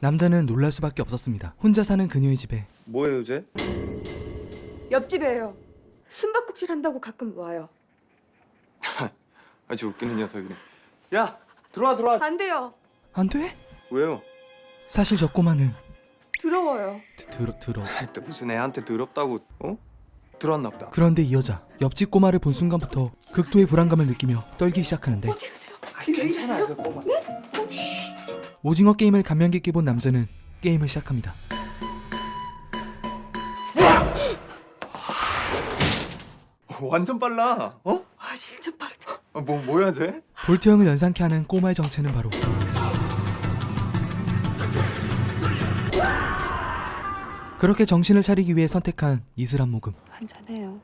남자는 놀랄 수밖에 없었습니다. 혼자 사는 그녀의 집에 뭐예요, 쟤? 옆집이에요. 숨바꼭질 한다고 가끔 와요. 아주 웃기는 녀석이네. 야, 들어와. 안 돼요. 안 돼? 왜요? 사실 저 꼬마는 더러워요. 들어. 또 무슨 애한테 더럽다고, 들어왔나 보다. 그런데 이 여자 옆집 꼬마를 본 순간부터 극도의 불안감을 느끼며 떨기 시작하는데 어디 가세요? 왜 이러세요? 오징어 게임을 감명 깊게 본 남자는 게임을 시작합니다. 완전 빨라. 아 진짜 빠르다. 뭐야, 쟤? 볼트형을 연상케 하는 꼬마의 정체는 바로 그렇게 정신을 차리기 위해 선택한 이슬람 모금. 한잔해요.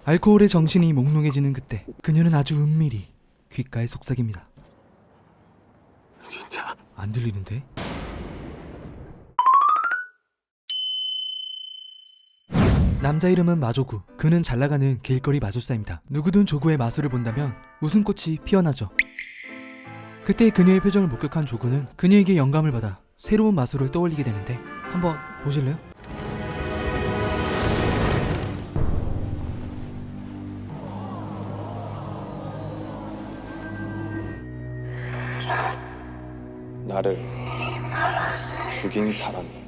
알코올에 정신이 몽롱해지는 그때 그녀는 아주 은밀히 귓가에 속삭입니다. 진짜. 안 들리는데? 남자 이름은 마조구. 그는 잘나가는 길거리 마술사입니다. 누구든 조구의 마술을 본다면 웃음꽃이 피어나죠. 그때 그녀의 표정을 목격한 조구는 그녀에게 영감을 받아 새로운 마술을 떠올리게 되는데 한번 보실래요? 나를 죽인 사람이.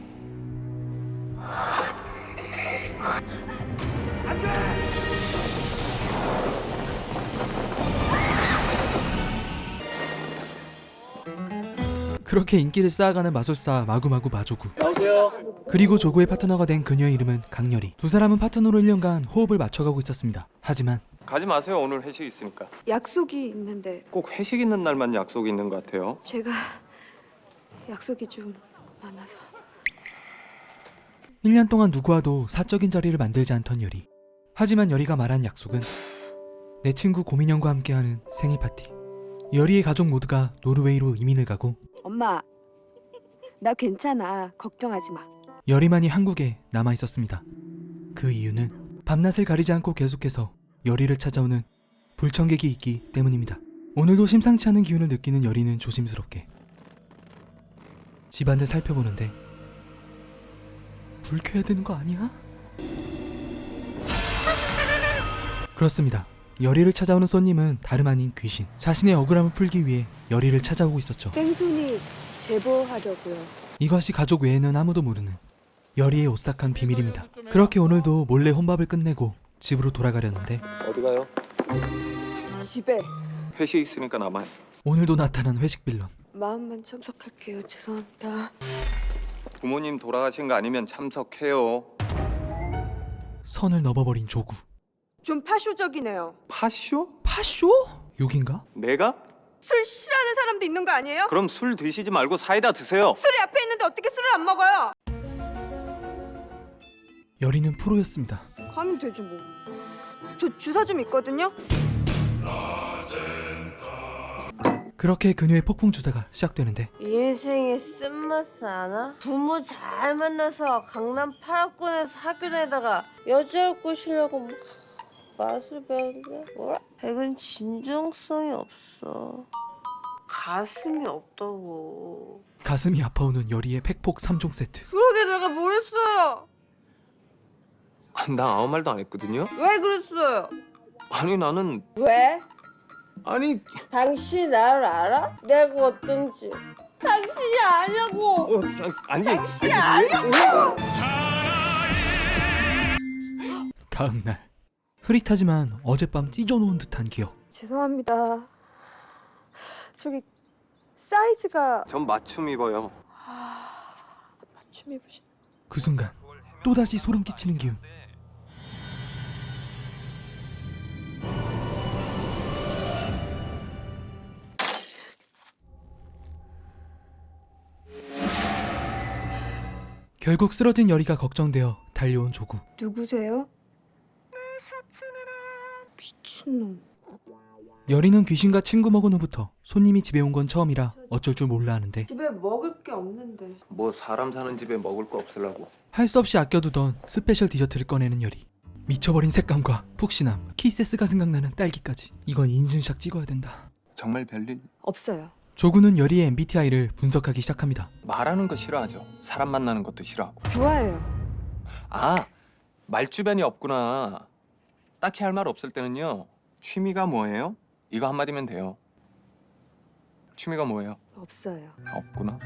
그렇게 인기를 쌓아가는 마술사 마구마구 마조구. 그리고 조구의 파트너가 된 그녀의 이름은 강렬이. 두 사람은 파트너로 1년간 호흡을 맞춰가고 있었습니다. 하지만 가지 마세요. 오늘 회식 있으니까. 약속이 있는데 꼭 회식 있는 날만 약속이 있는 것 같아요. 제가 약속이 좀 많아서. 1년 동안 누구와도 사적인 자리를 만들지 않던 열이. 하지만 열이가 말한 약속은 내 친구 고민형과 함께하는 생일 파티. 열이의 가족 모두가 노르웨이로 이민을 가고 엄마, 나 괜찮아. 걱정하지 마. 열이만이 한국에 남아 있었습니다. 그 이유는 밤낮을 가리지 않고 계속해서 열이를 찾아오는 불청객이 있기 때문입니다. 오늘도 심상치 않은 기운을 느끼는 열이는 조심스럽게 집안을 살펴보는데 불 켜야 되는 거 아니야? 그렇습니다. 열이를 찾아오는 손님은 다름 아닌 귀신. 자신의 억울함을 풀기 위해 열이를 찾아오고 있었죠. 땡손이 제보하려고요. 이것이 가족 외에는 아무도 모르는 열이의 오싹한 비밀입니다. 그렇게 오늘도 몰래 혼밥을 끝내고 집으로 돌아가려는데 어디 가요? 집에 회식 있으니까 남아요. 오늘도 나타난 회식 빌런. 마음만 참석할게요. 죄송합니다. 부모님 돌아가신 거 아니면 참석해요. 선을 넘어버린 조구. 좀 파쇼적이네요. 파쇼? 파쇼? 욕인가? 내가? 술 싫어하는 사람도 있는 거 아니에요? 그럼 술 드시지 말고 사이다 드세요. 술이 앞에 있는데 어떻게 술을 안 먹어요? 열이는 프로였습니다. 하면 되지 뭐. 저 주사 좀 있거든요. 그렇게 그녀의 폭풍 주사가 시작되는데 인생의 쓴맛을 아나? 부모 잘 만나서 강남 8학군에서 사귀어내다가 여자를 꼬시려고 막 맛을 배웠는데 뭐라? 백은 진정성이 없어. 가슴이 없다고. 가슴이 아파오는 열이의 팩폭 3종 세트. 그러게 내가 뭘 했어요? 나 아무 말도 안 했거든요. 왜 그랬어요? 아니 나는 왜? 아니 당신 나를 알아? 내가 어떤지. 당신이 아냐고. 아니 당신이 아냐고. 다음 날 흐릿하지만 어젯밤 찢어놓은 듯한 기억. 죄송합니다. 저기 사이즈가 전 맞춤 입어요. 맞춤 입으신. 그 순간 또다시 소름 끼치는 기운. 결국 쓰러진 열이가 걱정되어 달려온 조구. 누구세요? 미친놈. 열이는 귀신과 친구 먹은 후부터 손님이 집에 온 건 처음이라 어쩔 줄 몰라 하는데 집에 먹을 게 없는데. 뭐 사람 사는 집에 먹을 거 없으려고. 할 수 없이 아껴두던 스페셜 디저트를 꺼내는 열이. 미쳐버린 색감과 푹신함, 키세스가 생각나는 딸기까지. 이건 인증샷 찍어야 된다. 정말 별일? 없어요. 조구는 열이의 MBTI를 분석하기 시작합니다. 말하는 거 싫어하죠. 사람 만나는 것도 싫어하고. 좋아해요. 아, 말주변이 없구나. 딱히 할 말 없을 때는요. 취미가 뭐예요? 이거 한마디면 돼요. 취미가 뭐예요? 없어요. 없구나.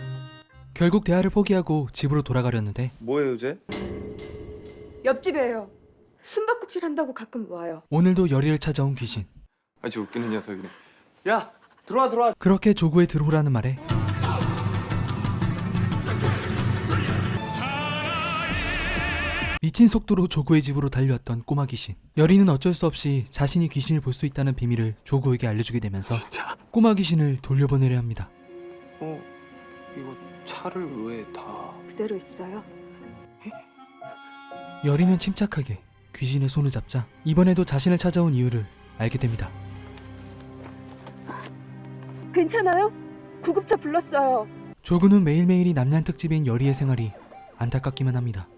결국 대화를 포기하고 집으로 돌아가려는데 뭐예요, 이제? 옆집이에요. 숨바꼭질 한다고 가끔 와요. 오늘도 열이를 찾아온 귀신. 아주 웃기는 녀석이네. 야, 들어와. 그렇게 조구의 들어오라는 말에 미친 속도로 조구의 집으로 달려왔던 꼬마 귀신. 열이는 어쩔 수 없이 자신이 귀신을 볼 수 있다는 비밀을 조구에게 알려주게 되면서 진짜. 꼬마 귀신을 돌려보내려 합니다. 이거 차를 왜 다? 그대로 있어요. 열이는 침착하게 귀신의 손을 잡자 이번에도 자신을 찾아온 이유를 알게 됩니다. 괜찮아요? 구급차 불렀어요. 조구는 매일매일이 남양 특집인 열이의 생활이 안타깝기만 합니다.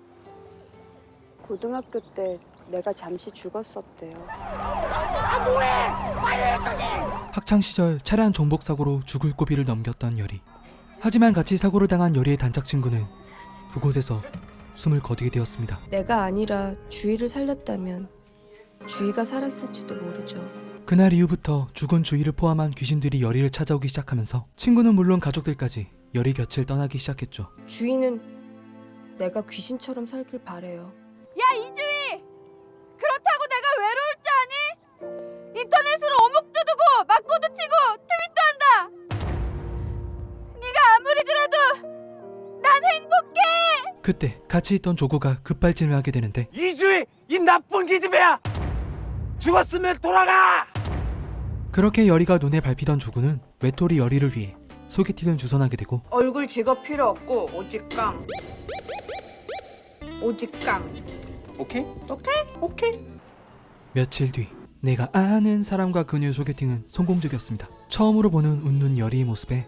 고등학교 때 내가 잠시 죽었었대요. 학창 시절 차량 전복 사고로 죽을 고비를 넘겼던 열이. 하지만 같이 사고를 당한 열이의 단짝 친구는 그곳에서 숨을 거두게 되었습니다. 내가 아니라 주희를 살렸다면 주희가 살았을지도 모르죠. 그날 이후부터 죽은 주희를 포함한 귀신들이 열이를 찾아오기 시작하면서 친구는 물론 가족들까지 열이 곁을 떠나기 시작했죠. 주희는 내가 귀신처럼 살길 바래요. 야 이주희! 그렇다고 내가 외로울 줄 아니? 인터넷으로 어묵도 두고 막고도 치고 트윗도 한다. 네가 아무리 그래도 난 행복해. 그때 같이 있던 조구가 급발진을 하게 되는데 이주희 이 나쁜 기집애야 죽었으면 돌아가. 그렇게 열이가 눈에 밟히던 조구는 외톨이 열이를 위해 소개팅을 주선하게 되고 얼굴 직업 필요 없고 오직 깡. 오직 깡. 오케이? 오케이. 며칠 뒤 내가 아는 사람과 그녀의 소개팅은 성공적이었습니다. 처음으로 보는 웃는 열이의 모습에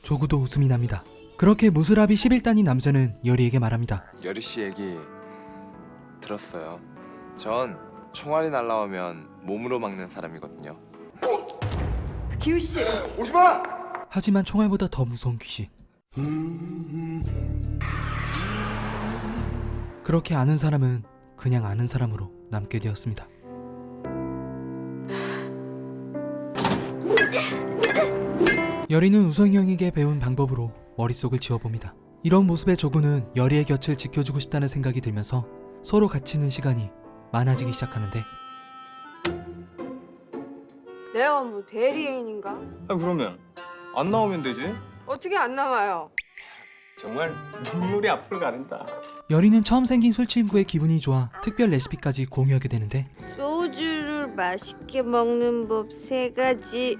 조구도 웃음이 납니다. 그렇게 무스라비 11단이 남자는 열이에게 말합니다. 여리 씨 얘기 들었어요. 전 총알이 날라오면 몸으로 막는 사람이거든요. 기우 씨. 하지만 총알보다 더 무서운 귀신. 그렇게 아는 사람은 그냥 아는 사람으로 남게 되었습니다. 열이는 우성이 형에게 배운 방법으로 머릿속을 지워봅니다. 이런 모습의 조구는 열이의 곁을 지켜주고 싶다는 생각이 들면서 서로 같이 있는 시간이 많아지기 시작하는데 내가 뭐 대리인인가? 그러면 안 나오면 되지? 어떻게 안 나와요? 정말 눈물이 앞으로 가린다. 열이는 처음 생긴 술 친구의 기분이 좋아 특별 레시피까지 공유하게 되는데 소주를 맛있게 먹는 법 3가지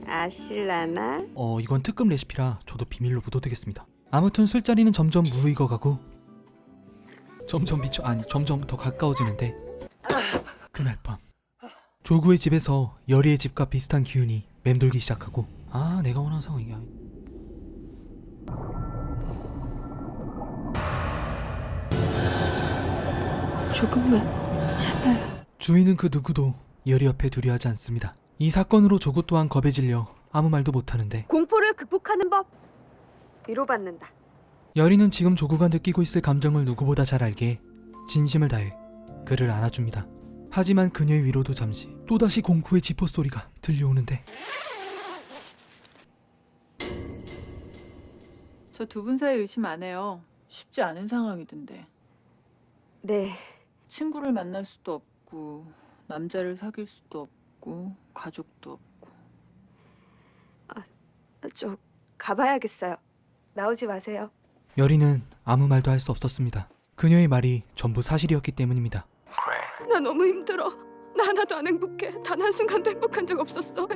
아실라나? 이건 특급 레시피라 저도 비밀로 묻어두겠습니다. 아무튼 술자리는 점점 무르익어가고 점점 더 가까워지는데 그날 밤 조구의 집에서 열이의 집과 비슷한 기운이 맴돌기 시작하고 내가 원하는 상황이야. 조금만 참아요. 주인은 그 누구도 열이 옆에 두려워하지 않습니다. 이 사건으로 조구 또한 겁에 질려 아무 말도 못하는데 공포를 극복하는 법 위로받는다. 열이는 지금 조구가 느끼고 있을 감정을 누구보다 잘 알기에 진심을 다해 그를 안아줍니다. 하지만 그녀의 위로도 잠시 또다시 공포의 지포 소리가 들려오는데 저 두 분 사이 의심 안 해요. 쉽지 않은 상황이던데. 네. 친구를 만날 수도 없고 남자를 사귈 수도 없고 가족도 없고. 저 가봐야겠어요. 나오지 마세요. 열이는 아무 말도 할 수 없었습니다. 그녀의 말이 전부 사실이었기 때문입니다. 나 너무 힘들어. 나 하나도 안 행복해. 단 한순간도 행복한 적 없었어.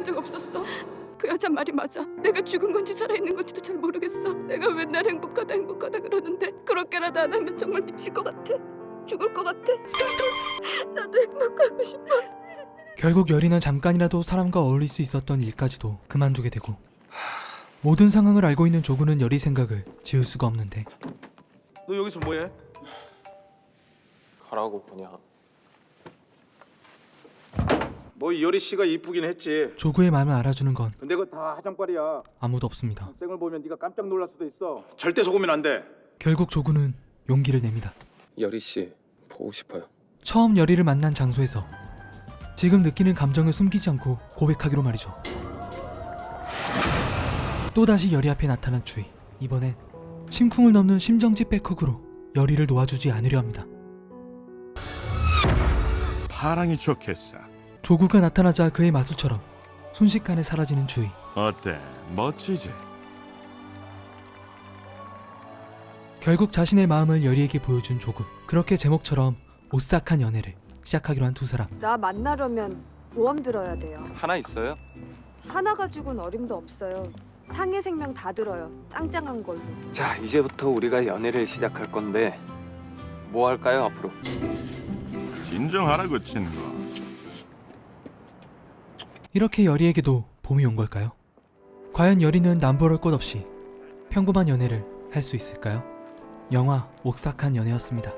그 여자 말이 맞아. 내가 죽은 건지 살아있는 건지도 잘 모르겠어. 내가 맨날 행복하다 그러는데 그렇게라도 안 하면 정말 미칠 것 같아. 죽을 것 같아. 나도 행복하고 싶어. 결국 열이는 잠깐이라도 사람과 어울릴 수 있었던 일까지도 그만두게 되고 모든 상황을 알고 있는 조구는 열이 생각을 지울 수가 없는데 너 여기서 뭐해? 가라고 그냥. 뭐 이효리 씨가 이쁘긴 했지. 조구의 마음을 알아주는 건 근데 그거 다 화장빨이야. 아무도 없습니다. 쌩을 보면 네가 깜짝 놀랄 수도 있어. 절대 속으면 안 돼. 결국 조구는 용기를 냅니다. 여리 씨 보고 싶어요. 처음 여리를 만난 장소에서 지금 느끼는 감정을 숨기지 않고 고백하기로 말이죠. 또다시 여리 앞에 나타난 주희. 이번엔 심쿵을 넘는 심정지 백훅으로 여리를 놓아주지 않으려 합니다. 파랑이 좋겠어. 조구가 나타나자 그의 마수처럼 순식간에 사라지는 주희. 어때? 멋지지? 결국 자신의 마음을 여리에게 보여준 조구. 그렇게 제목처럼 오싹한 연애를 시작하기로 한 두 사람. 나 만나려면 보험 들어야 돼요. 하나 있어요? 하나 가지고는 어림도 없어요. 상해 생명 다 들어요. 짱짱한 걸로. 자, 이제부터 우리가 연애를 시작할 건데 뭐 할까요 앞으로? 진정하라고 친구. 이렇게 여리에게도 봄이 온 걸까요? 과연 여리는 남부럴 것 없이 평범한 연애를 할 수 있을까요? 영화 오싹한 연애였습니다.